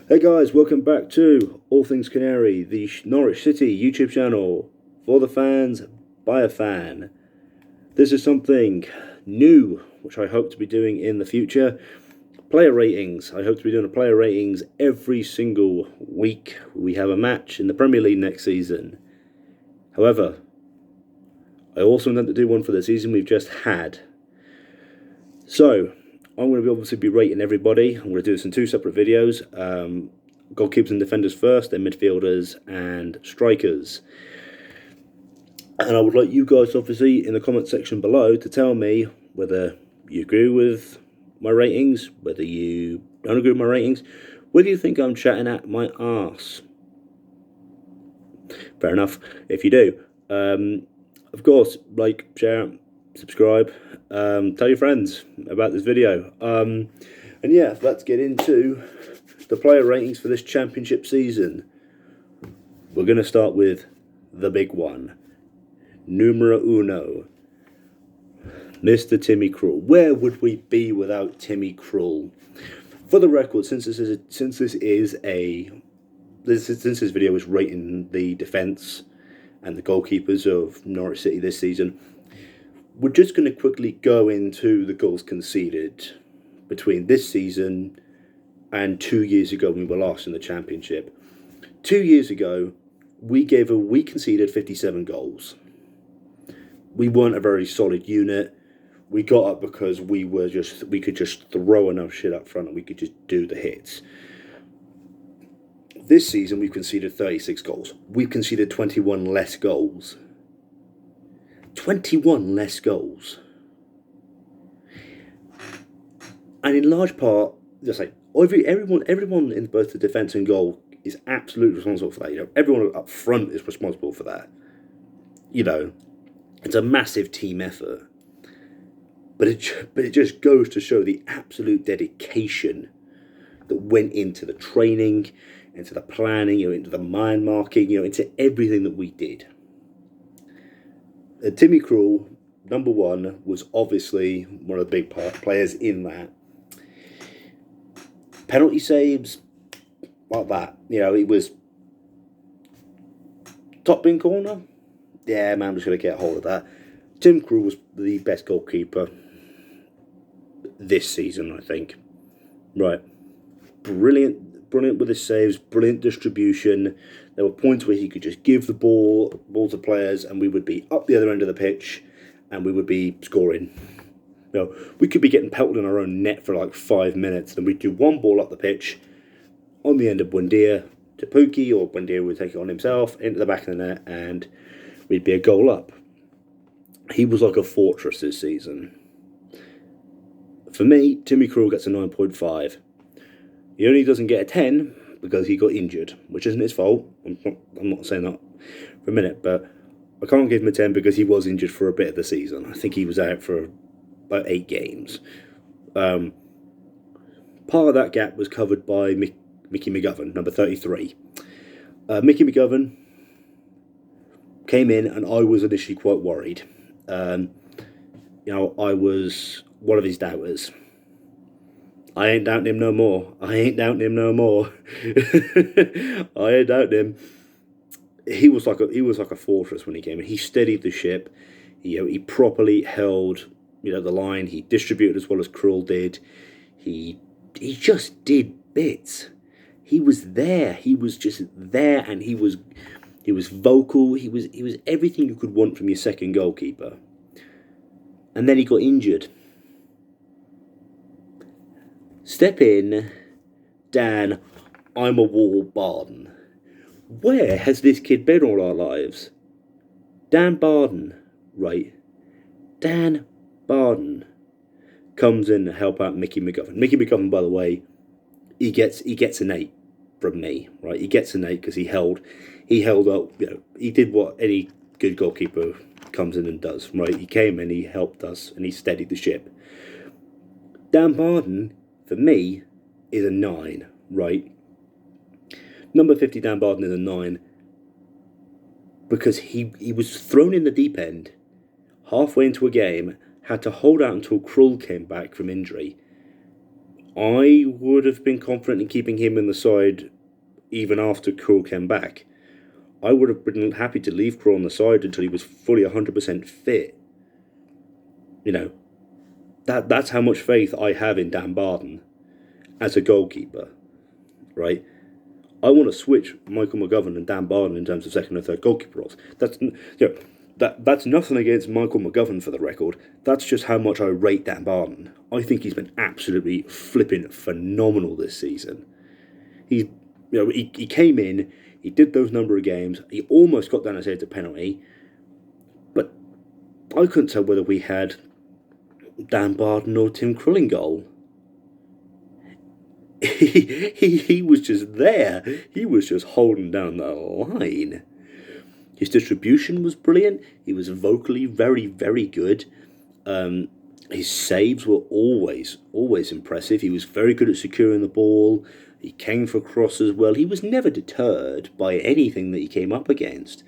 Hey guys, welcome back to All Things Canary, the Norwich City YouTube channel for the fans by a fan. This is something new, which I hope to be doing in the future. Player ratings. I hope to be doing a player ratings every single week. We have a match in the Premier League next season. However, I also intend to do one for the season we've just had. So, I'm going to obviously be rating everybody. I'm going to do this in two separate videos. Goalkeepers and defenders first, then midfielders and strikers. And I would like you guys, obviously, in the comment section below to tell me whether you agree with my ratings, whether you don't agree with my ratings, whether you think I'm chatting at my arse. Fair enough, if you do. Of course, like, share, subscribe, tell your friends about this video. And yeah, let's get into the player ratings for this championship season. We're going to start with the big one. Numero uno. Mr. Timmy Krul. Where would we be without Timmy Krul? For the record, since this video is rating the defence and the goalkeepers of Norwich City this season, we're just going to quickly go into the goals conceded between this season and 2 years ago when we were last in the championship. 2 years ago, we conceded 57 goals. We weren't a very solid unit. We got up because we could just throw enough shit up front and we could just do the hits. This season, we've conceded 36 goals. We've conceded 21 less goals. 21 less goals. And in large part, just like everyone in both the defence and goal is absolutely responsible for that. You know, everyone up front is responsible for that. You know, it's a massive team effort. But it just goes to show the absolute dedication that went into the training, into the planning, into the mind marking, into everything that we did. Timmy Krul, number one, was obviously one of the big players in that. Penalty saves, like that. It was top bin corner. Yeah, man, I'm just going to get a hold of that. Tim Krul was the best goalkeeper this season, I think. Right. Brilliant with his saves, brilliant distribution. There were points where he could just give the ball to players and we would be up the other end of the pitch and we would be scoring. We could be getting pelted in our own net for like 5 minutes, then we'd do one ball up the pitch on the end of Buendia to Pookie, or Buendia would take it on himself into the back of the net and we'd be a goal up. He was like a fortress this season. For me, Timmy Krul gets a 9.5. He only doesn't get a 10 because he got injured, which isn't his fault. I'm not saying that for a minute, but I can't give him a 10 because he was injured for a bit of the season. I think he was out for about 8 games. Part of that gap was covered by Mickey McGovern, number 33. Mickey McGovern came in and I was initially quite worried. I was one of his doubters. I ain't doubting him no more. I ain't doubting him. He was like a fortress when he came in. He steadied the ship. He properly held the line. He distributed as well as Krul did. He just did bits. He was there. He was just there, and he was vocal. He was everything you could want from your second goalkeeper. And then he got injured. Step in, Dan, I'm a Wall Barden. Where has this kid been all our lives? Dan Barden, right? Dan Barden comes in to help out Mickey McGovern. Mickey McGovern, by the way, he gets an 8 from me, right? He gets an 8 because he held up. He did what any good goalkeeper comes in and does, right? He came in, he helped us, and he steadied the ship. Dan Barden, for me, is a 9, right? Number 50, Dan Barden, is a 9 because he was thrown in the deep end halfway into a game, had to hold out until Krul came back from injury. I would have been confident in keeping him in the side even after Krul came back. I would have been happy to leave Krul on the side until he was fully 100% fit. You know, that's how much faith I have in Dan Barden as a goalkeeper, right? I want to switch Michael McGovern and Dan Barden in terms of second and third goalkeeper roles. That's nothing against Michael McGovern for the record. That's just how much I rate Dan Barden. I think he's been absolutely flipping phenomenal this season. He came in, he did those number of games, he almost got down his head to penalty, but I couldn't tell whether we had Dan Barden or Tim Krul in goal. He was just there. He was just holding down the line. His distribution was brilliant. He was vocally very, very good. His saves were always impressive. He was very good at securing the ball. He came for crosses well. He was never deterred by anything that he came up against.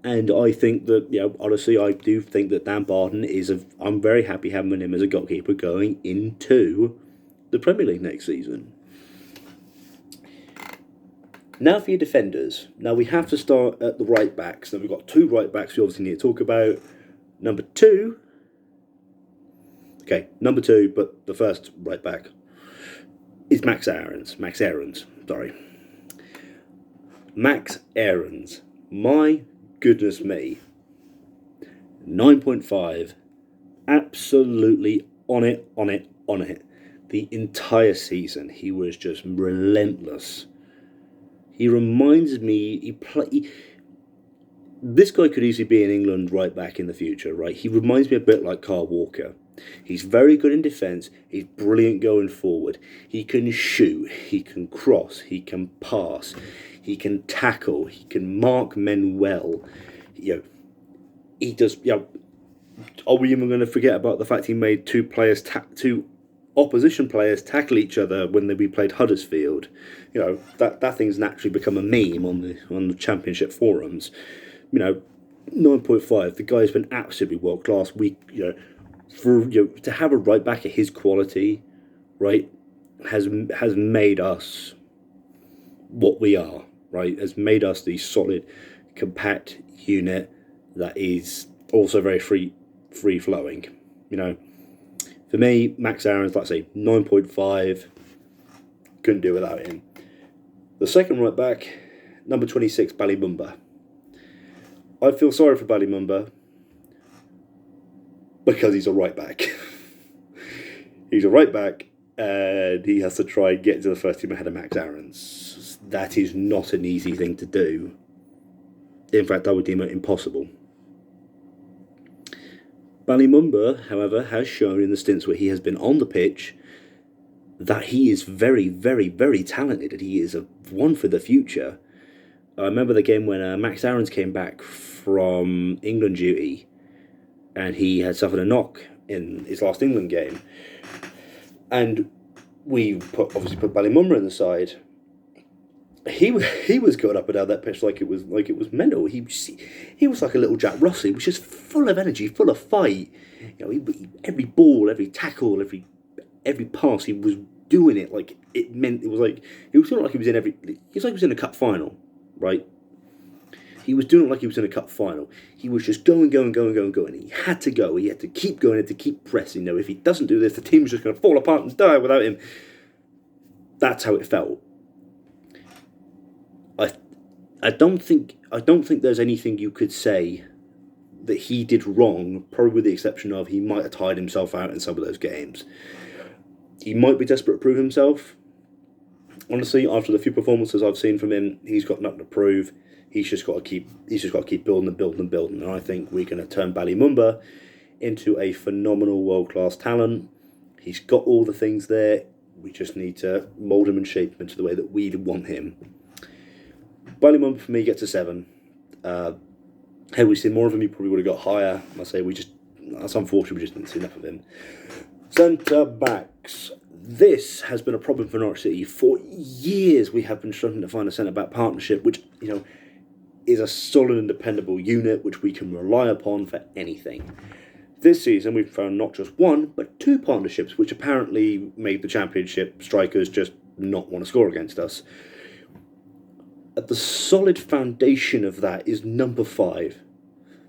And I think that, honestly, I do think that Dan Barden I'm very happy having him as a goalkeeper going into the Premier League next season. Now for your defenders. Now we have to start at the right backs. Now we've got two right backs we obviously need to talk about. Number two, but the first right back is Max Aarons. Max Aarons. My goodness me. 9.5. Absolutely on it. The entire season, he was just relentless. He reminds me, this guy could easily be an England right back in the future, right? He reminds me a bit like Carl Walker. He's very good in defence. He's brilliant going forward. He can shoot. He can cross. He can pass. He can tackle. He can mark men well. He does. Are we even going to forget about the fact he made two opposition players tackle each other when we played Huddersfield? That thing's naturally become a meme on the Championship forums. 9.5. The guy's been absolutely world class. To have a right back at his quality, right, has made us what we are. Right, has made us the solid, compact unit that is also very free flowing. For me, Max Aarons, like I say, 9.5. Couldn't do without him. The second right back, number 26, Ballymumba. I feel sorry for Ballymumba because he's a right back. He's a right back and he has to try and get into the first team ahead of Max Aarons. That is not an easy thing to do. In fact, I would deem it impossible. Ballymumba, however, has shown in the stints where he has been on the pitch that he is very, very, very talented and he is one for the future. I remember the game when Max Aarons came back from England duty and he had suffered a knock in his last England game. And we obviously put Ballymumba in the side. He was going up and down that pitch like it was mental. He was like a little Jack Russell. He was just full of energy, full of fight. Every ball, every tackle, every pass, he was doing it like it meant. It was like he was doing it like he was in a cup final, right? He was doing it like he was in a cup final. He was just going. He had to go. He had to keep going. He had to keep pressing. If he doesn't do this, the team's just going to fall apart and die without him. That's how it felt. I don't think there's anything you could say that he did wrong, probably with the exception of he might have tired himself out in some of those games. He might be desperate to prove himself. Honestly, after the few performances I've seen from him, he's got nothing to prove. He's just got to keep building. And I think we're going to turn Ballymumba into a phenomenal world-class talent. He's got all the things there. We just need to mould him and shape him into the way that we want him. Ballymumba for me gets a 7. Had we seen more of him, he probably would have got higher. I say that's unfortunate, we just didn't see enough of him. Centre backs. This has been a problem for Norwich City. For years we have been struggling to find a centre back partnership which, is a solid and dependable unit which we can rely upon for anything. This season, we've found not just one, but two partnerships, which apparently made the Championship strikers just not want to score against us. At the solid foundation of that is number 5,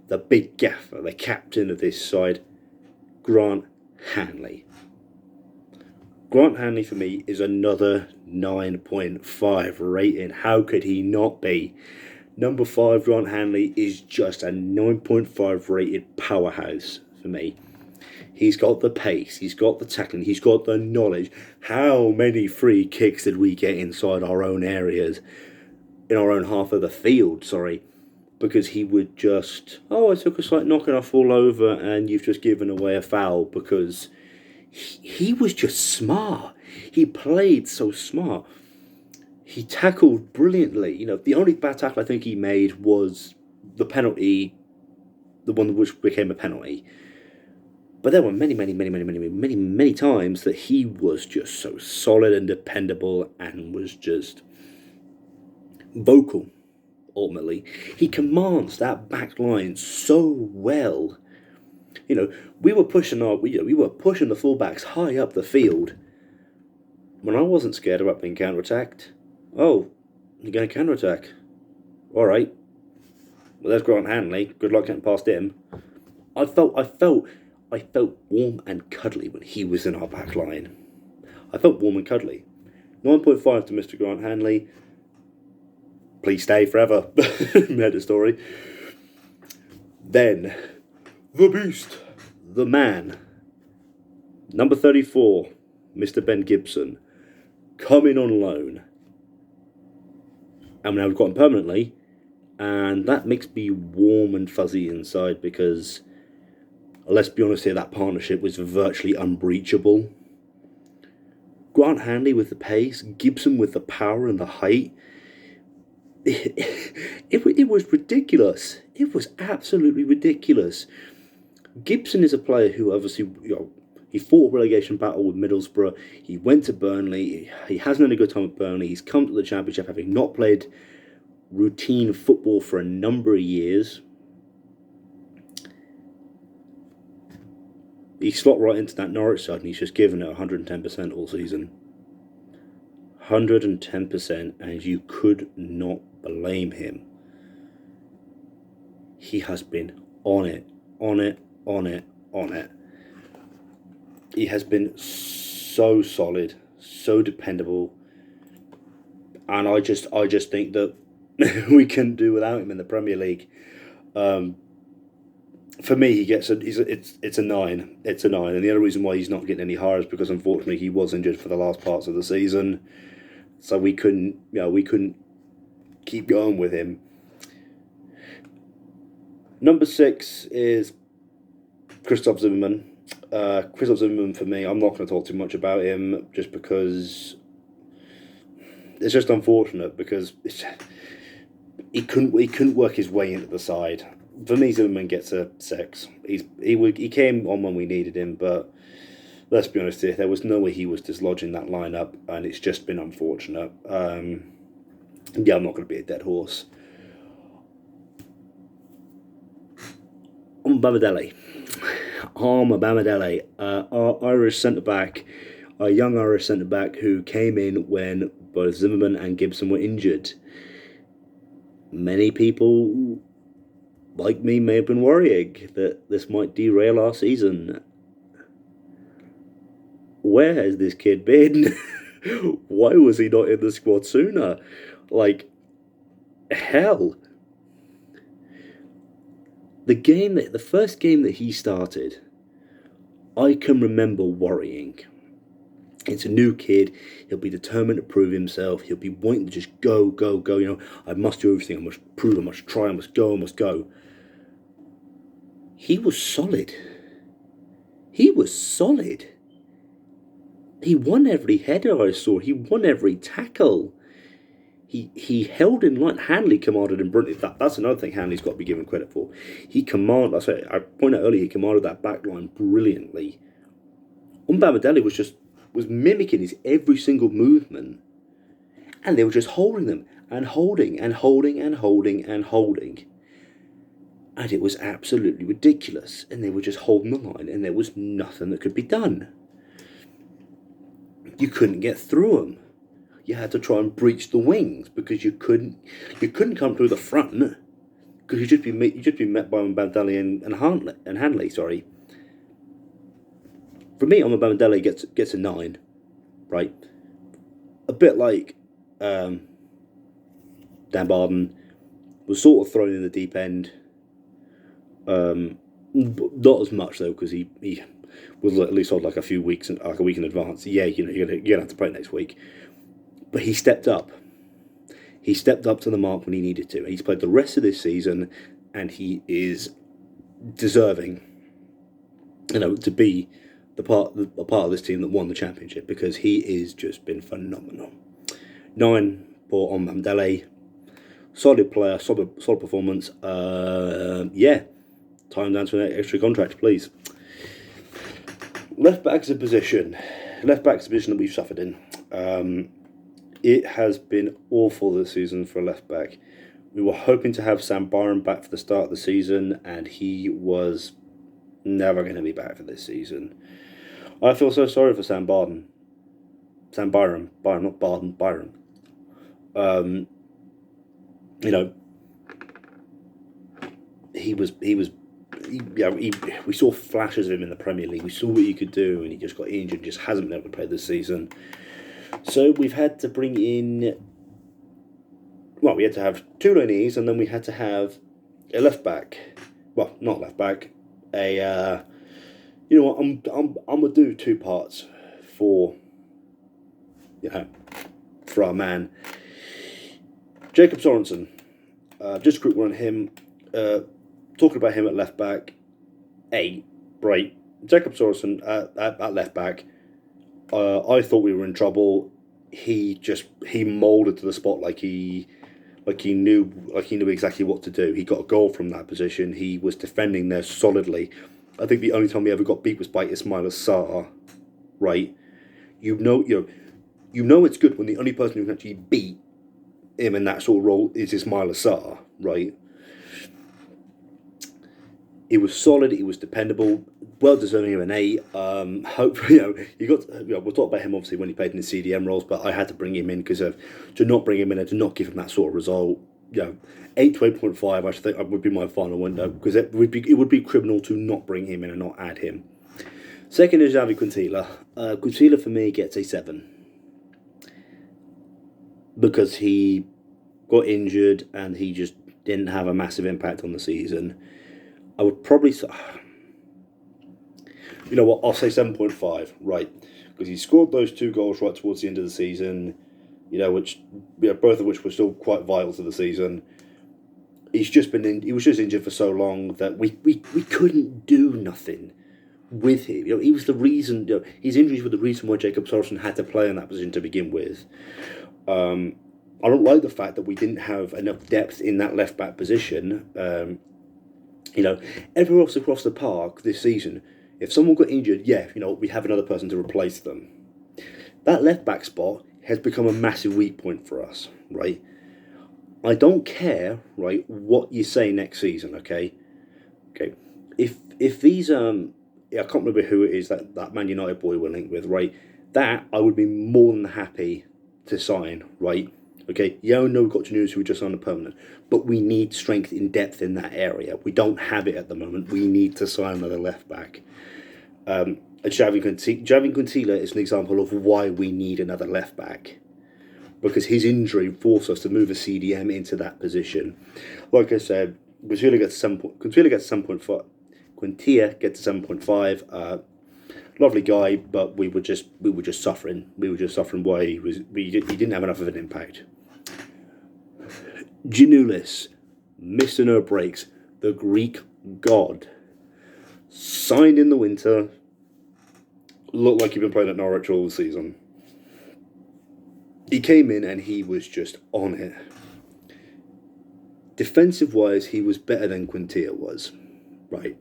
the big gaffer, the captain of this side, Grant Hanley. Grant Hanley, for me, is another 9.5 rating. How could he not be? Number 5, Grant Hanley, is just a 9.5 rated powerhouse for me. He's got the pace, he's got the tackling, he's got the knowledge. How many free kicks did we get inside our own areas? In our own half of the field, sorry. Because he would just, I took a slight knock and I fall over and you've just given away a foul. Because he was just smart. He played so smart. He tackled brilliantly. The only bad tackle I think he made was the penalty, the one which became a penalty. But there were many times that he was just so solid and dependable and was just vocal, ultimately. He commands that back line so well. We were pushing we were pushing the fullbacks high up the field. When I wasn't scared about being counter-attacked. Oh, you're going to counter-attack. Alright. Well, there's Grant Hanley. Good luck getting past him. I felt warm and cuddly when he was in our back line. I felt warm and cuddly. 9.5 to Mr. Grant Hanley. Please stay forever. Made a story. Then, the beast, the man, number 34, Mr. Ben Gibson, coming on loan. And now we've got him permanently, and that makes me warm and fuzzy inside because, let's be honest here, that partnership was virtually unbreachable. Grant Hanley with the pace, Gibson with the power and the height. It was ridiculous. It was absolutely ridiculous. Gibson is a player who obviously, he fought a relegation battle with Middlesbrough. He went to Burnley. He hasn't had a good time at Burnley. He's come to the Championship having not played routine football for a number of years. He slot right into that Norwich side and he's just given it 110% all season. 110%, and you could not blame him. He has been on it. He has been so solid, so dependable, and I just think that we can do without him in the Premier League. For me, he gets it's a 9. It's a 9, and the other reason why he's not getting any higher is because unfortunately he was injured for the last parts of the season. So we couldn't keep going with him. Number 6 is Christoph Zimmermann. Christoph Zimmermann, for me, I'm not going to talk too much about him just because it's just unfortunate because he couldn't work his way into the side. For me, Zimmermann gets a 6. He came on when we needed him, but let's be honest here, there was no way he was dislodging that lineup, and it's just been unfortunate. I'm not going to be a dead horse. Bamidele, our Irish centre-back, our young Irish centre-back who came in when both Zimmermann and Gibson were injured. Many people, like me, may have been worrying that this might derail our season. Where has this kid been? Why was he not in the squad sooner? Hell. The first game that he started, I can remember worrying. It's a new kid. He'll be determined to prove himself. He'll be wanting to just go. I must do everything. I must prove. I must try. I must go. He was solid. He won every header I saw. He won every tackle. He held in line. Hanley commanded him brilliantly. That's another thing Hanley's got to be given credit for. I pointed out earlier, he commanded that back line brilliantly. Bamidele was mimicking his every single movement. And they were just holding them and holding. And And it was absolutely ridiculous. And they were just holding the line, and there was nothing that could be done. You couldn't get through them. You had to try and breach the wings because you couldn't come through the front because you'd just be met by Mbamdele and Hanley. Sorry. For me, Mbamdele gets a 9, right? A bit like Dan Barden was sort of thrown in the deep end. Not as much though, because he was at least told like a week in advance. Yeah, you're gonna have to play next week. But he stepped up. He stepped up to the mark when he needed to. He's played the rest of this season, and he is deserving, to be a part of this team that won the championship, because he is just been phenomenal. 9 for Mbamdele. Solid player, solid performance. Time down to an extra contract, please. Left back's a position that we've suffered in. It has been awful this season for a left back. We were hoping to have Sam Byram back for the start of the season, and he was never going to be back for this season. I feel so sorry for Sam Byram, not Barden, Byram. We saw flashes of him in the Premier League. We saw what he could do, and he just got injured and just hasn't been able to play this season. So we've had to bring in... Well, we had to have 2 loanees, and then we had to have a left back. Well, not left back. I'm gonna do 2 parts for our man Jacob Sorensen. Just a quick one on him. Talking about him at left back. Right. Jacob Sorensen at left back. I thought we were in trouble. He moulded to the spot like he knew exactly what to do. He got a goal from that position. He was defending there solidly. I think the only time we ever got beat was by Ismaila Sarr. Right? You know it's good when the only person who can actually beat him in that sort of role is Ismaila Sarr. Right? He was solid. He was dependable. Well deserving of an 8. Hopefully, we'll talk about him obviously when he played in the CDM roles, but I had to bring him in because to not bring him in and to not give him that sort of result. 8 to 8.5. I think would be my final window, because it would be criminal to not bring him in and not add him. Second is Xavi Quintilla. Quintilla for me gets a 7 because he got injured and he just didn't have a massive impact on the season. I would probably say, I'll say 7.5, right? Because he scored those 2 goals right towards the end of the season, both of which were still quite vital to the season. He was just injured for so long that we couldn't do nothing with him. He was the reason. His injuries were the reason why Jacob Sorensen had to play in that position to begin with. I don't like the fact that we didn't have enough depth in that left back position. Everywhere else across the park this season, if someone got injured, we have another person to replace them. That left back spot has become a massive weak point for us, right? I don't care, right, what you say next season, okay? Okay. If these I can't remember who it is that Man United boy we're linked with, right? That I would be more than happy to sign, right? Okay, I know we've got Janus who just signed a permanent, but we need strength in depth in that area. We don't have it at the moment. We need to sign another left back. Xavi Quintilla is an example of why we need another left back, because his injury forced us to move a CDM into that position. Like I said, Quintilla gets 7.5. Quintilla gets 7.5. Lovely guy, but we were just suffering. We were just suffering why he didn't have enough of an impact. Giannoulis, Mr. No Breaks, the Greek god, signed in the winter. Looked like he'd been playing at Norwich all the season. He came in and he was just on it. Defensive-wise, he was better than Quintilla was, right?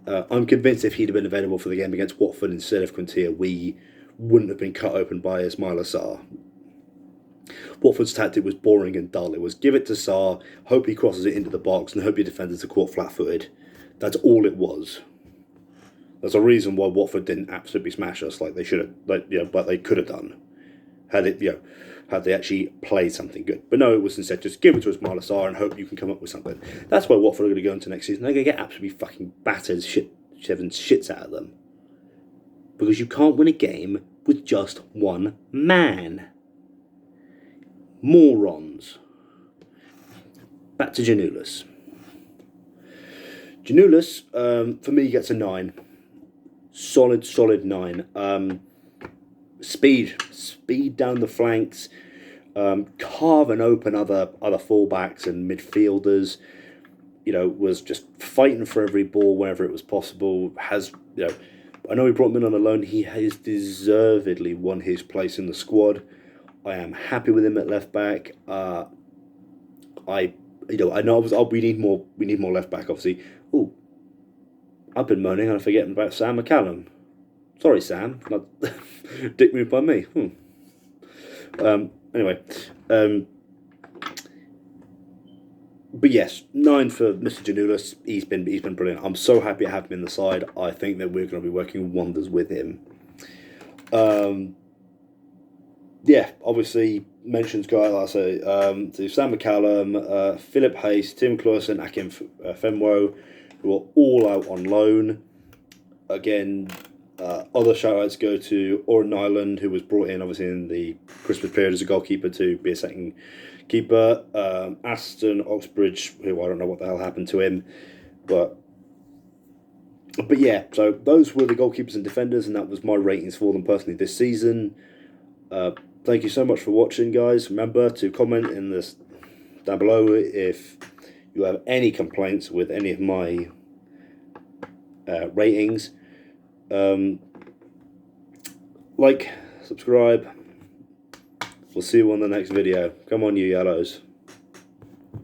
I'm convinced if he'd have been available for the game against Watford instead of Quintilla, we wouldn't have been cut open by Ismaila Sarr. Watford's tactic was boring and dull. It was give it to Sarr, hope he crosses it into the box, and hope your defenders are caught flat-footed. That's all it was. There's a reason why Watford didn't absolutely smash us like they should have, like they could have done, had they actually played something good. But no, it was instead just give it to Ismaila Sarr and hope you can come up with something. That's why Watford are going to go into next season. They're going to get absolutely fucking battered, shits out of them, because you can't win a game with just one man. Morons. Back to Giannoulis. Giannoulis, for me, gets a 9. Solid 9. Speed down the flanks, carving open other fullbacks and midfielders. Was just fighting for every ball whenever it was possible. I know we brought him in on a loan. He has deservedly won his place in the squad. I am happy with him at left back. I know we need more left back. Obviously, I've been moaning and forgetting about Sam McCallum. Sorry, Sam. Not dick move by me. Anyway, but yes, 9 for Mr. Giannoulis. He's been brilliant. I'm so happy to have him in the side. I think that we're going to be working wonders with him. Obviously mentions guys like I say, to Sam McCallum, Philip Hayes, Tim Clausen, Akim Femwo, who are all out on loan. Again, other shout-outs go to Oren Nyland, who was brought in obviously in the Christmas period as a goalkeeper to be a second keeper. Aston Oxbridge, who I don't know what the hell happened to him, but yeah. So those were the goalkeepers and defenders, and that was my ratings for them personally this season. Thank you so much for watching, guys. Remember to comment in this down below if you have any complaints with any of my ratings. Like, subscribe. We'll see you on the next video. Come on, you yellows.